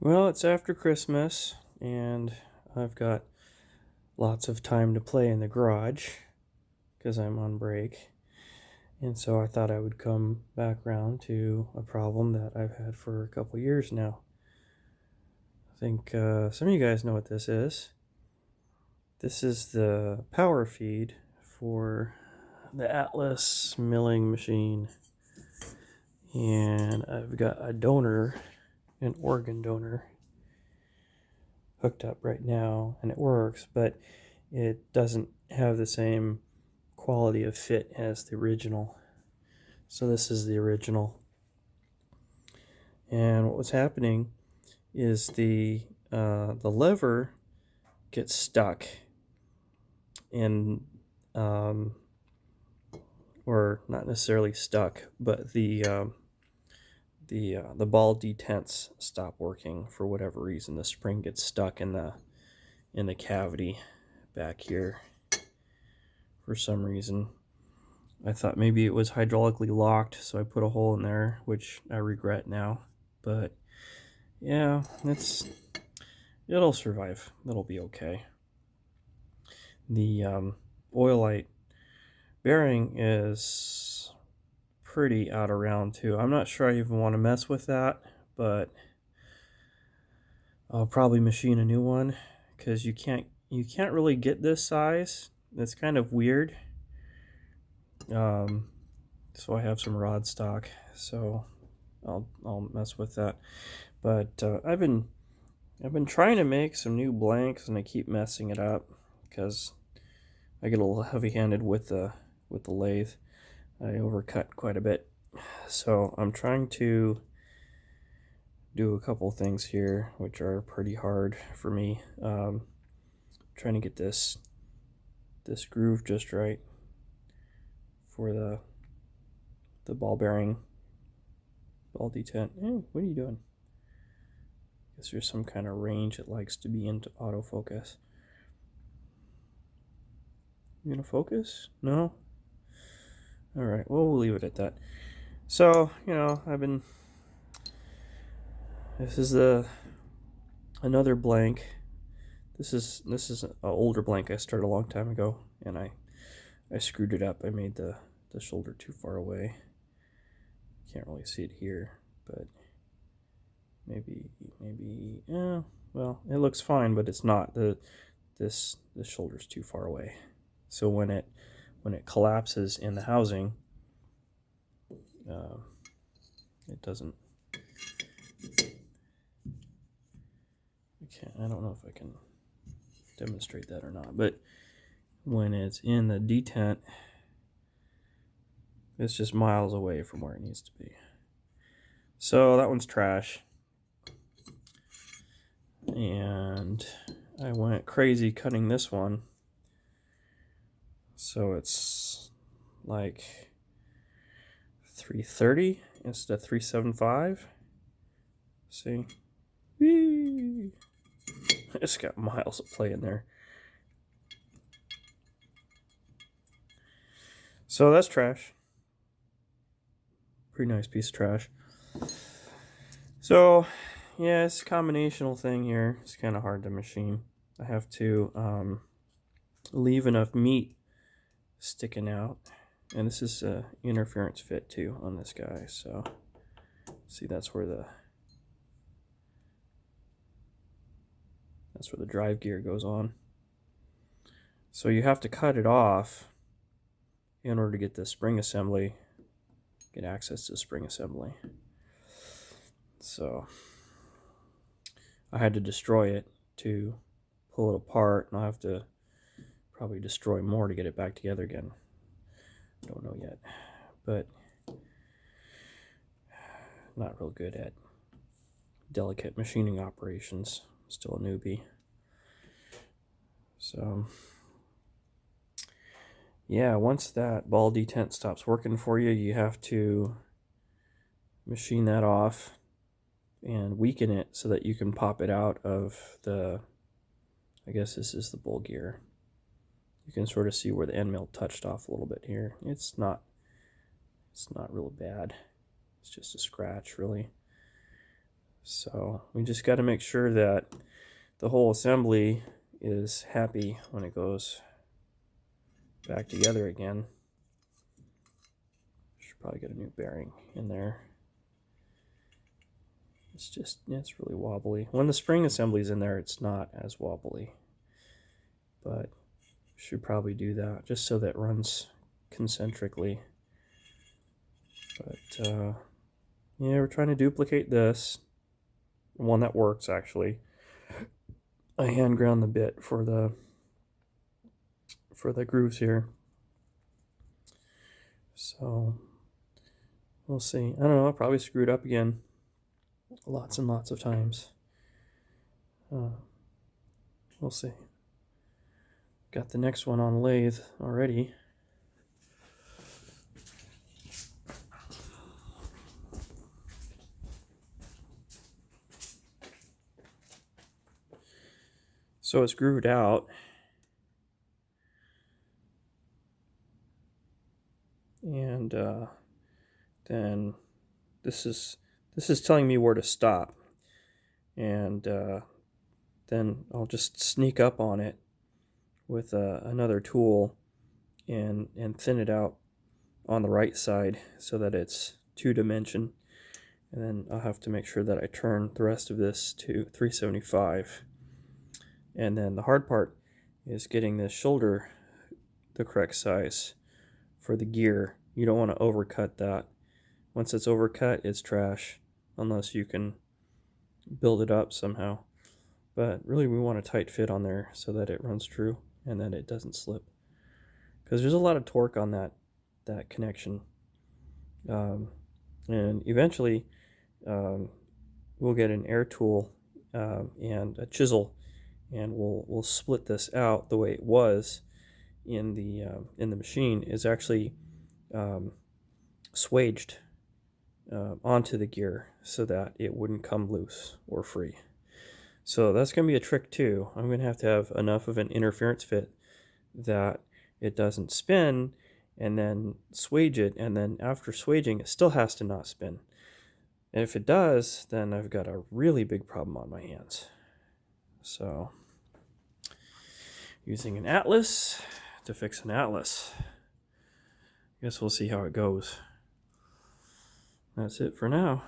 Well, it's after Christmas, and I've got lots of time to play in the garage because I'm on break. And so I thought I would come back around to a problem that I've had for a couple years now. I think some of you guys know what this is. This is the power feed for the Atlas milling machine. And I've got a donor, an organ donor, hooked up right now, and it works, but it doesn't have the same quality of fit as the original. So this is the original. And what was happening is the lever gets stuck in, or not necessarily stuck, but the ball detents stop working for whatever reason. The spring gets stuck in the cavity back here for some reason. I thought maybe it was hydraulically locked, so I put a hole in there, which I regret now. But yeah, it'll survive. It'll be okay. The oilite bearing is pretty out of round too. I'm not sure I even want to mess with that, but I'll probably machine a new one because you can't really get this size. It's kind of weird. So I have some rod stock, so I'll mess with that. But I've been trying to make some new blanks, and I keep messing it up because I get a little heavy-handed with the lathe. I overcut quite a bit, so I'm trying to do a couple things here which are pretty hard for me. Trying to get this groove just right for the ball bearing, ball detent. Hey, what are you doing? Guess there's some kind of range it likes to be into autofocus. You gonna focus? No? Alright, well, we'll leave it at that. So, this is another blank. This is an older blank I started a long time ago, and I screwed it up. I made the shoulder too far away. Can't really see it here, but maybe yeah, well, it looks fine, but it's not. This shoulder's too far away. So when it collapses in the housing, it doesn't. I don't know if I can demonstrate that or not, but when it's in the detent, it's just miles away from where it needs to be. So that one's trash. And I went crazy cutting this one. So it's like 330 instead of 375. See? Whee! It's got miles of play in there. So that's trash. Pretty nice piece of trash. So, yeah, it's a combinational thing here. It's kind of hard to machine. I have to leave enough meat sticking out. And this is a interference fit too on this guy. So, see, that's where the drive gear goes on. So you have to cut it off in order to get the spring assembly, get access to the spring assembly. So I had to destroy it to pull it apart, and I'll have to probably destroy more to get it back together again. Don't know yet, but not real good at delicate machining operations. Still a newbie. So yeah, once that ball detent stops working for you, you have to machine that off and weaken it so that you can pop it out of the, I guess this is the bowl gear. You can sort of see where the end mill touched off a little bit here. It's not real bad. It's just a scratch, really. So we just got to make sure that the whole assembly is happy when it goes back together again. Should probably get a new bearing in there. It's really wobbly. When the spring assembly's in there, it's not as wobbly. But should probably do that just so that it runs concentrically. But yeah, we're trying to duplicate this. One that works, actually. I hand ground the bit for the grooves here. So we'll see. I don't know, I probably screwed up again lots and lots of times. We'll see. Got the next one on lathe already. So it's grooved out. And then this is telling me where to stop. And then I'll just sneak up on it with another tool and thin it out on the right side so that it's 2-dimension. And then I'll have to make sure that I turn the rest of this to 375. And then the hard part is getting this shoulder the correct size for the gear. You don't want to overcut that. Once it's overcut, it's trash unless you can build it up somehow. But really we want a tight fit on there so that it runs true and that it doesn't slip. Because there's a lot of torque on that connection. And eventually we'll get an air tool and a chisel, and we'll split this out. The way it was in the machine is actually swaged onto the gear so that it wouldn't come loose or free. So that's going to be a trick too. I'm going to have enough of an interference fit that it doesn't spin, and then swage it, and then after swaging it still has to not spin. And if it does, then I've got a really big problem on my hands. So using an atlas to fix an atlas. I guess we'll see how it goes. That's it for now.